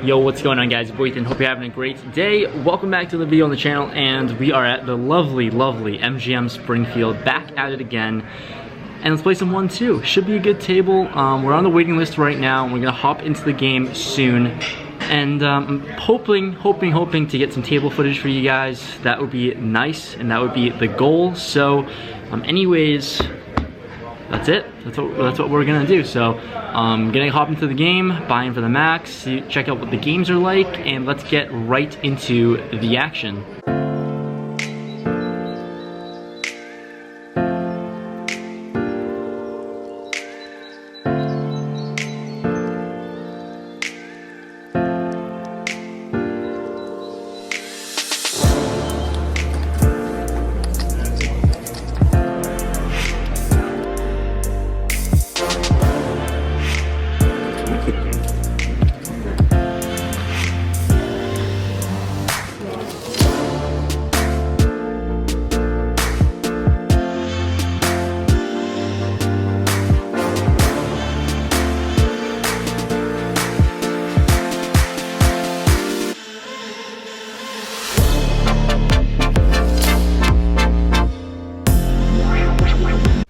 Yo, what's going on, guys? Boy Ethan, hope you're having a great day. Welcome back to the video on the channel, and we are at the lovely MGM Springfield, back at it again. And let's play some 1-2. Should be a good table. We're on the waiting list right now, and we're gonna hop into the game soon. And I'm hoping to get some table footage for you guys. That would be nice, and that would be the goal. So, anyways, that's it. That's what we're gonna do. So, gonna hop into the game, buy in for the max, check out what the games are like, and let's get right into the action.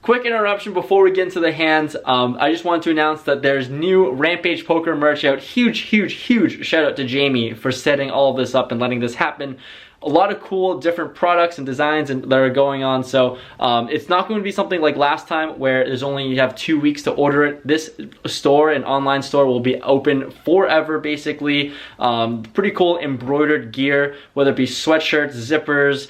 Quick interruption before we get into the hands. I just wanted to announce that there's new Rampage Poker merch out. Huge shout out to Jamie for setting all of this up and letting this happen. A lot of cool different products and designs that are going on. So it's not going to be something like last time where there's only you have 2 weeks to order it. This store and online store will be open forever, basically. Pretty cool embroidered gear, whether it be sweatshirts, zippers,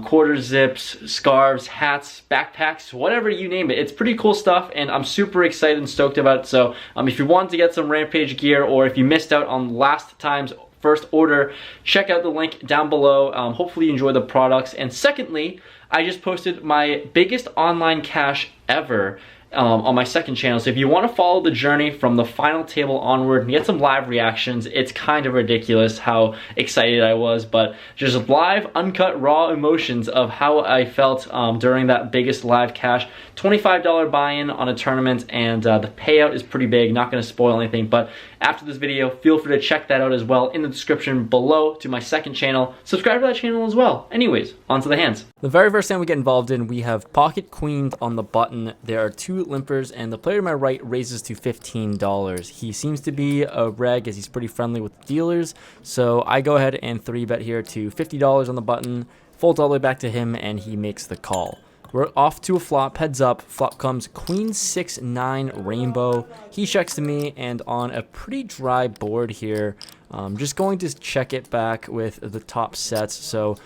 quarter zips, scarves, hats, backpacks, whatever you name it. It's pretty cool stuff, and I'm super excited and stoked about it. So if you want to get some Rampage gear, or if you missed out on last time's first order, check out the link down below. Hopefully you enjoy the products. And secondly, I just posted my biggest online cash ever on my second channel. So if you want to follow the journey from the final table onward and get some live reactions, it's kind of ridiculous how excited I was, but just live, uncut, raw emotions of how I felt during that biggest live cash. $25 buy-in on a tournament, and the payout is pretty big. Not going to spoil anything, but after this video, feel free to check that out as well in the description below to my second channel. Subscribe to that channel as well. Anyways, on to the hands. The very first hand we get involved in, we have pocket queens on the button. There are 2 limpers, and the player to my right raises to $15. He seems to be a reg, as he's pretty friendly with dealers, so I go ahead and 3-bet here to $50 on the button, folds all the way back to him, and he makes the call. We're off to a flop, heads up. Flop comes Queen 6-9 rainbow. He checks to me, and on a pretty dry board here, just going to check it back with the top sets. So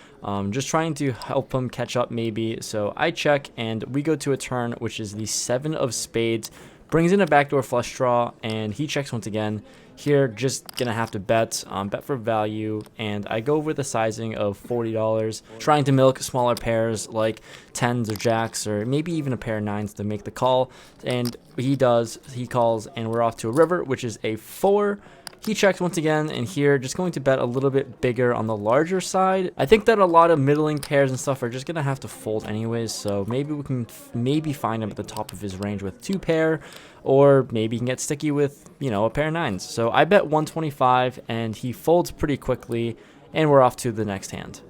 just trying to help him catch up maybe. So I check, and we go to a turn, which is the 7 of spades. Brings in a backdoor flush draw, and he checks once again. Here, just gonna have to bet for value, and I go with a sizing of $40, trying to milk smaller pairs like 10s or jacks, or maybe even a pair of 9s to make the call. And he does, he calls, and we're off to a river, which is a 4. He checks once again, and here just going to bet a little bit bigger on the larger side. I think that a lot of middling pairs and stuff are just gonna have to fold anyways, so maybe we can find him at the top of his range with 2 pair, or maybe he can get sticky with, you know, a pair of 9s. So I bet 125, and he folds pretty quickly, and we're off to the next hand.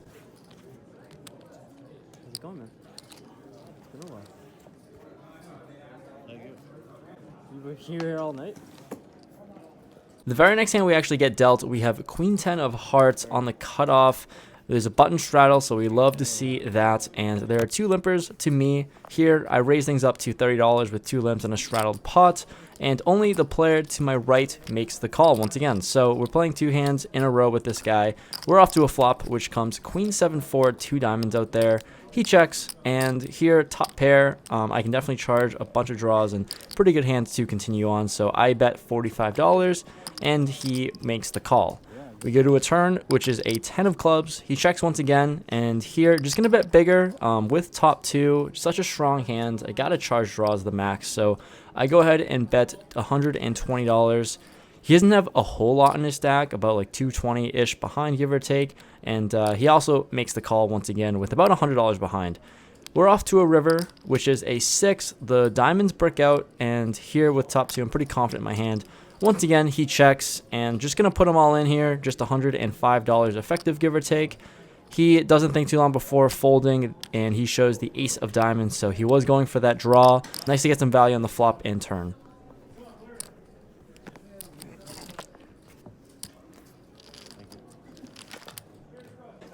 How's it going, man? It's been a while. You were here all night? The very next hand we actually get dealt, we have Queen 10 of hearts on the cutoff. There's a button straddle, so we love to see that. And there are 2 limpers to me. Here, I raise things up to $30 with 2 limps and a straddled pot. And only the player to my right makes the call once again. So we're playing 2 hands in a row with this guy. We're off to a flop, which comes Queen 7-4, 2 diamonds out there. He checks, and here, top pair, I can definitely charge a bunch of draws and pretty good hands to continue on. So I bet $45, and he makes the call. We go to a turn, which is a 10 of clubs. He checks once again, and here, just going to bet bigger with top 2. Such a strong hand. I got to charge draws the max, so I go ahead and bet $120. He doesn't have a whole lot in his stack, about like 220-ish behind, give or take. And he also makes the call once again with about $100 behind. We're off to a river, which is a 6. The diamonds brick out, and here with top 2, I'm pretty confident in my hand. Once again, he checks, and just going to put them all in here, just $105 effective, give or take. He doesn't think too long before folding, and he shows the ace of diamonds, so he was going for that draw. Nice to get some value on the flop and turn.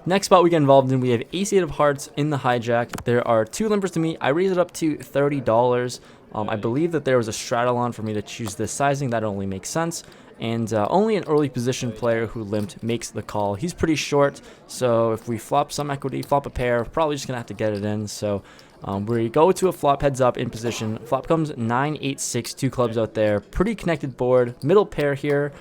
Next spot we get involved in, we have ace-8 of hearts in the hijack. There are 2 limpers to me. I raise it up to $30. I believe that there was a straddle on for me to choose this sizing. That only makes sense. And only an early position player who limped makes the call. He's pretty short, so if we flop some equity, flop a pair, probably just going to have to get it in. So we go to a flop heads up in position. Flop comes 9, 8, 6, 2 clubs out there. Pretty connected board. Middle pair here.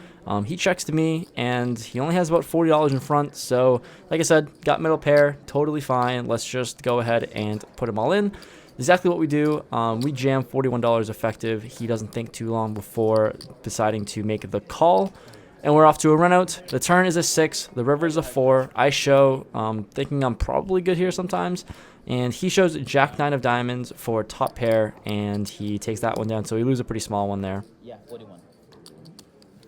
He checks to me, and he only has about $40 in front. So, like I said, got middle pair, totally fine. Let's just go ahead and put them all in. Exactly what we do. We jam $41 effective. He doesn't think too long before deciding to make the call. And we're off to a run out. The turn is a 6. The river is a 4. I show, thinking I'm probably good here sometimes. And he shows Jack 9 of diamonds for top pair, and he takes that one down. So we lose a pretty small one there. Yeah, 41.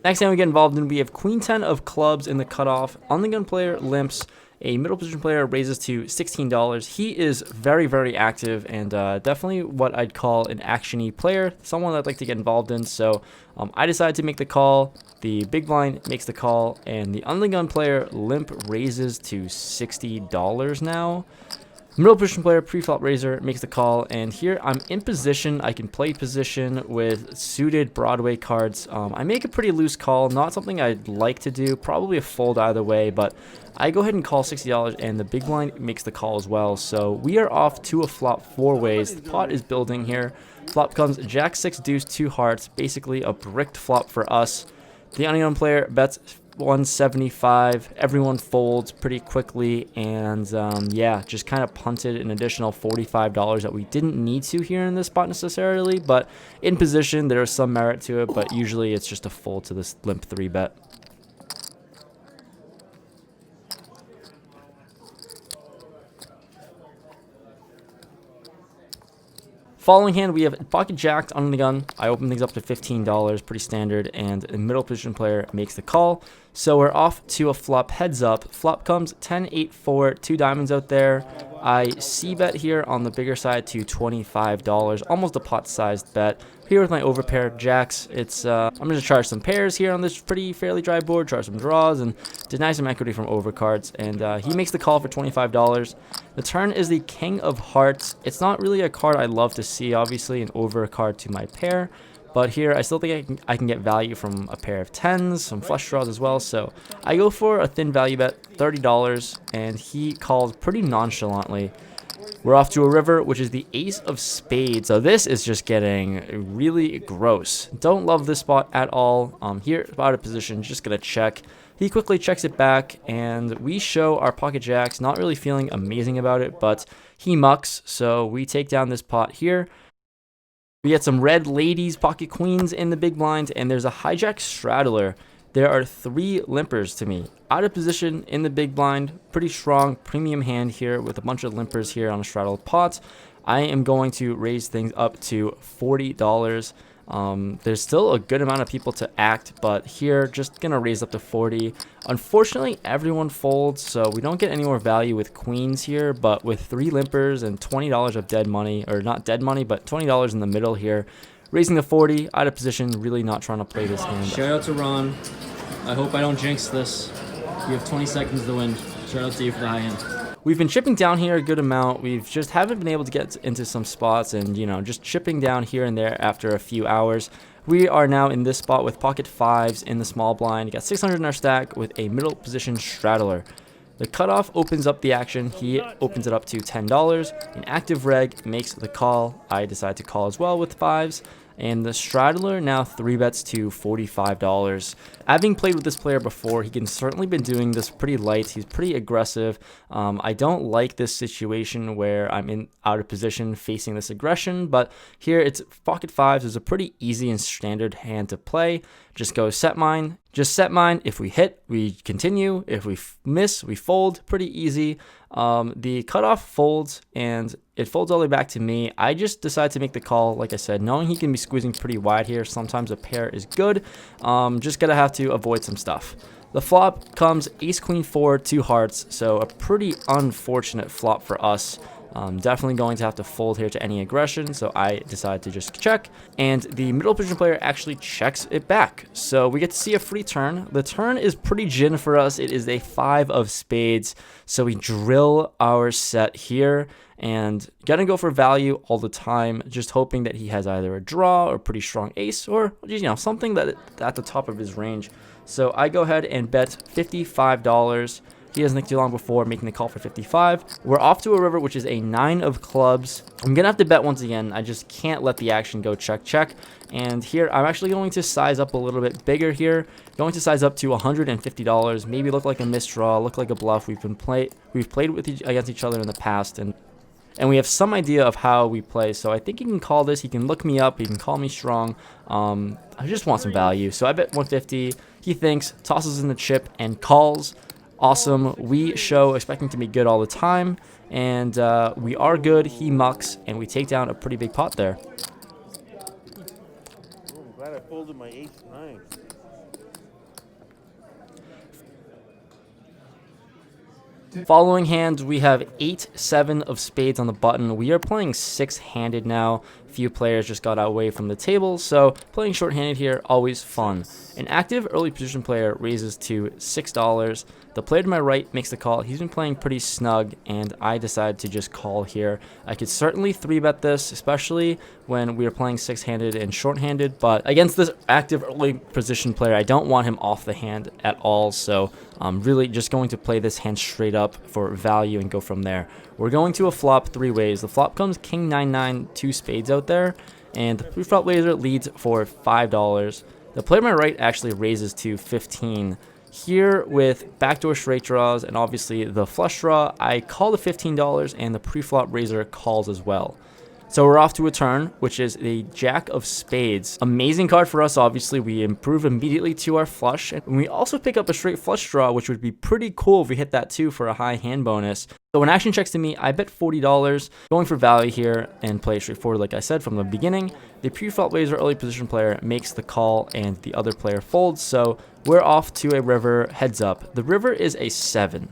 Next time we get involved in, we have Queen 10 of clubs in the cutoff. On the gun player limps. A middle position player raises to $16. He is very, very active and definitely what I'd call an action-y player, someone I'd like to get involved in. So I decided to make the call. The big blind makes the call, and the undergun player limp raises to $60 now. Middle position player, pre-flop raiser, makes the call, and here I'm in position. I can play position with suited Broadway cards. I make a pretty loose call, not something I'd like to do, probably a fold either way, but I go ahead and call $60, and the big blind makes the call as well. So we are off to a flop 4 ways. The pot is building here. Flop comes Jack 6 deuce 2 hearts, basically a bricked flop for us. The unknown player bets 175. Everyone folds pretty quickly, and yeah, just kind of punted an additional $45 that we didn't need to here in this spot necessarily, but in position there is some merit to it, but usually it's just a fold to this limp 3 bet. Following hand, we have pocket jacked on the gun. I open things up to $15, pretty standard, and a middle position player makes the call. So we're off to a flop heads up. Flop comes 10, 8, 4, 2 diamonds out there. I c-bet here on the bigger side to $25, almost a pot-sized bet. Here with my overpair jacks, I'm going to charge some pairs here on this fairly dry board, charge some draws, and deny some equity from overcards. And he makes the call for $25. The turn is the King of Hearts. It's not really a card I love to see, obviously, an overcard to my pair. But here, I still think I can get value from a pair of 10s, some flush draws as well. So I go for a thin value bet, $30, and he calls pretty nonchalantly. We're off to a river, which is the ace of spades. So this is just getting really gross. Don't love this spot at all. Here, out of position, just going to check. He quickly checks it back, and we show our pocket jacks. Not really feeling amazing about it, but he mucks. So we take down this pot here. We get some red ladies, pocket queens in the big blind, and there's a hijack straddler. There are 3 limpers to me. Out of position in the big blind, pretty strong premium hand here with a bunch of limpers here on a straddled pot. I am going to raise things up to $40. There's still a good amount of people to act, but here, just going to raise up to 40. Unfortunately, everyone folds, so we don't get any more value with queens here, but with 3 limpers and $20 of dead money, or not dead money, but $20 in the middle here, raising the 40, out of position, really not trying to play this hand. Shout out to Ron. I hope I don't jinx this. You have 20 seconds to win. Shout out to you for the high end. We've been chipping down here a good amount. We've just haven't been able to get into some spots, and just chipping down here and there after a few hours. We are now in this spot with pocket 5s in the small blind. Got 600 in our stack with a middle position straddler. The cutoff opens up the action. He opens it up to $10. An active reg makes the call. I decide to call as well with 5s. And the straddler now 3 bets to $45. Having played with this player before, he can certainly been doing this pretty light. He's pretty aggressive. I don't like this situation where I'm out of position facing this aggression, but here it's pocket 5s is a pretty easy and standard hand to play. Just go set mine. Just set mine. If we hit, we continue. If we miss, we fold. Pretty easy. The cutoff folds, and It folds all the way back to me. I just decide to make the call, like I said, knowing he can be squeezing pretty wide here. Sometimes a pair is good. Just gonna have to avoid some stuff. The flop comes ace queen 4, 2 hearts, so a pretty unfortunate flop for us. Definitely going to have to fold here to any aggression, so I decide to just check, and the middle position player actually checks it back. So we get to see a free turn. The turn is pretty gin for us. It is a 5 of spades, so we drill our set here, and gonna go for value all the time, just hoping that he has either a draw or pretty strong ace, or something that at the top of his range. So I go ahead and bet $55. He doesn't think too long before making the call for 55. We're off to a river, which is a 9 of clubs. I'm gonna have to bet once again. I just can't let the action go check, check. And here, I'm actually going to size up a little bit bigger here. Going to size up to $150. Maybe look like a misdraw, look like a bluff. We've played against each other in the past, and we have some idea of how we play. So I think he can call this. He can look me up. He can call me strong. I just want some value. So I bet 150. He thinks, tosses in the chip, and calls. Awesome. We show expecting to be good all the time, and we are good. He mucks, and we take down a pretty big pot there. I'm glad I folded my ace-9. Following hand, we have 8, 7 of spades on the button. We are playing 6-handed now. Few players just got away from the table, so playing short-handed here, always fun. An active early position player raises to $6. The player to my right makes the call. He's been playing pretty snug, and I decide to just call here. I could certainly 3-bet this, especially when we are playing 6-handed and short-handed, but against this active early position player, I don't want him off the hand at all, so I'm really just going to play this hand straight up for value and go from there. We're going to a flop 3 ways. The flop comes king 9-9, 2 spades out there, and the pre-flop laser leads for $5. The player to my right actually raises to 15. Here with backdoor straight draws and obviously the flush draw, I call the $15 and the pre-flop raiser calls as well. So we're off to a turn, which is the jack of spades. Amazing card for us, obviously. We improve immediately to our flush, and we also pick up a straight flush draw, which would be pretty cool if we hit that too for a high hand bonus. So when action checks to me, I bet $40, going for value here and play straightforward like I said from the beginning. The pre-flop laser early position player makes the call and the other player folds, so we're off to a river heads up. The river is a 7.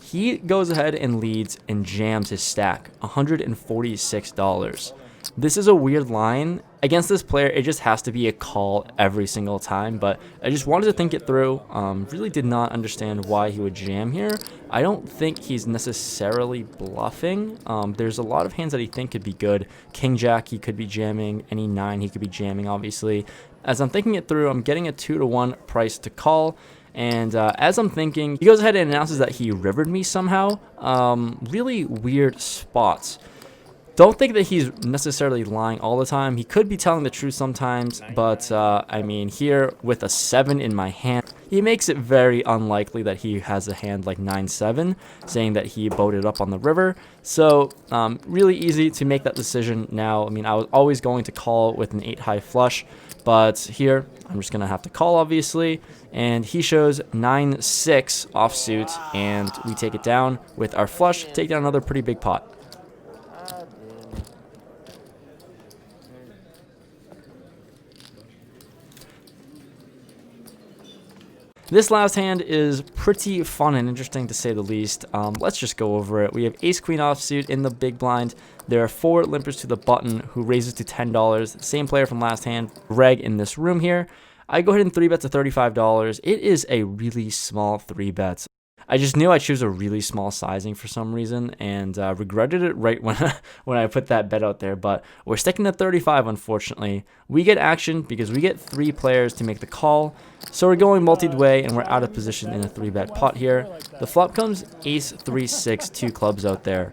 He goes ahead and leads and jams his stack, $146. This is a weird line. Against this player, it just has to be a call every single time, but I just wanted to think it through. Really did not understand why he would jam here. I don't think he's necessarily bluffing. There's a lot of hands that he think could be good. King Jack, he could be jamming. Any 9, he could be jamming, obviously. As I'm thinking it through, I'm getting a 2-to-1 price to call. And as I'm thinking, he goes ahead and announces that he rivered me somehow. Really weird spots. Don't think that he's necessarily lying all the time. He could be telling the truth sometimes, but I mean, here with a 7 in my hand, he makes it very unlikely that he has a hand like 9-7, saying that he boated up on the river. So really easy to make that decision now. I mean, I was always going to call with an 8 high flush, but here I'm just gonna have to call, obviously. And he shows 9-6 offsuit, and we take it down with our flush, take down another pretty big pot. This last hand is pretty fun and interesting to say the least. Let's just go over it. We have ace queen offsuit in the big blind. There are 4 limpers to the button who raises to $10. Same player from last hand, Reg in this room here. I go ahead and 3-bet to $35. It is a really small 3-bet. I just knew I choose a really small sizing for some reason, and regretted it right when I put that bet out there. But we're sticking to 35, unfortunately. We get action because we get 3 players to make the call. So we're going multi-way, and we're out of position in a 3-bet pot here. The flop comes ace 3-6, 2 clubs out there.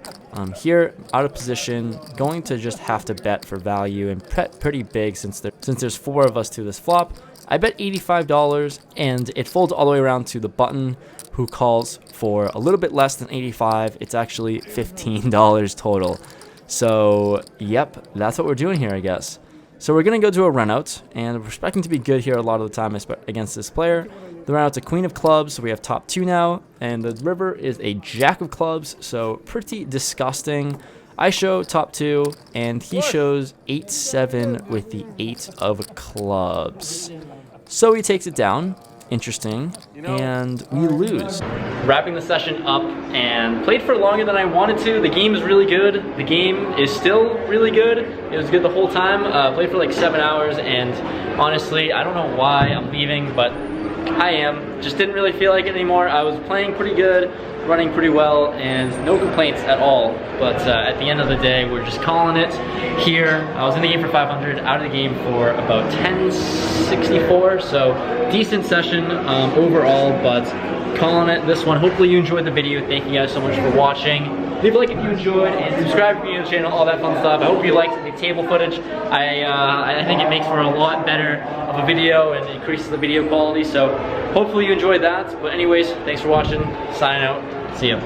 Here, out of position, going to just have to bet for value and bet pretty big since there's 4 of us to this flop. I bet $85, and it folds all the way around to the button, who calls for a little bit less than 85. It's actually $15 total. So, yep, that's what we're doing here, I guess. So we're going to go to a run-out, and we're expecting to be good here a lot of the time against this player. The run-out's a queen of clubs, so we have top 2 now, and the river is a jack of clubs, so pretty disgusting. I show top 2, and he shows 8-7 with the 8 of clubs. So he takes it down. Interesting. And we lose. Wrapping the session up and played for longer than I wanted to. The game is really good. The game is still really good. It was good the whole time. Played for like 7 hours, and honestly, I don't know why I'm leaving, but I am. Just didn't really feel like it anymore. I was playing pretty good, running pretty well, and no complaints at all. But at the end of the day, we're just calling it here. I was in the game for 500, out of the game for about 1064, so decent session overall, but calling it this one. Hopefully you enjoyed the video. Thank you guys so much for watching. Leave a like if you enjoyed, and subscribe if you're new to the channel, all that fun stuff. I hope you liked the table footage. I think it makes for a lot better of a video and increases the video quality, so hopefully you enjoyed that. But anyways, thanks for watching. Signing out. See ya.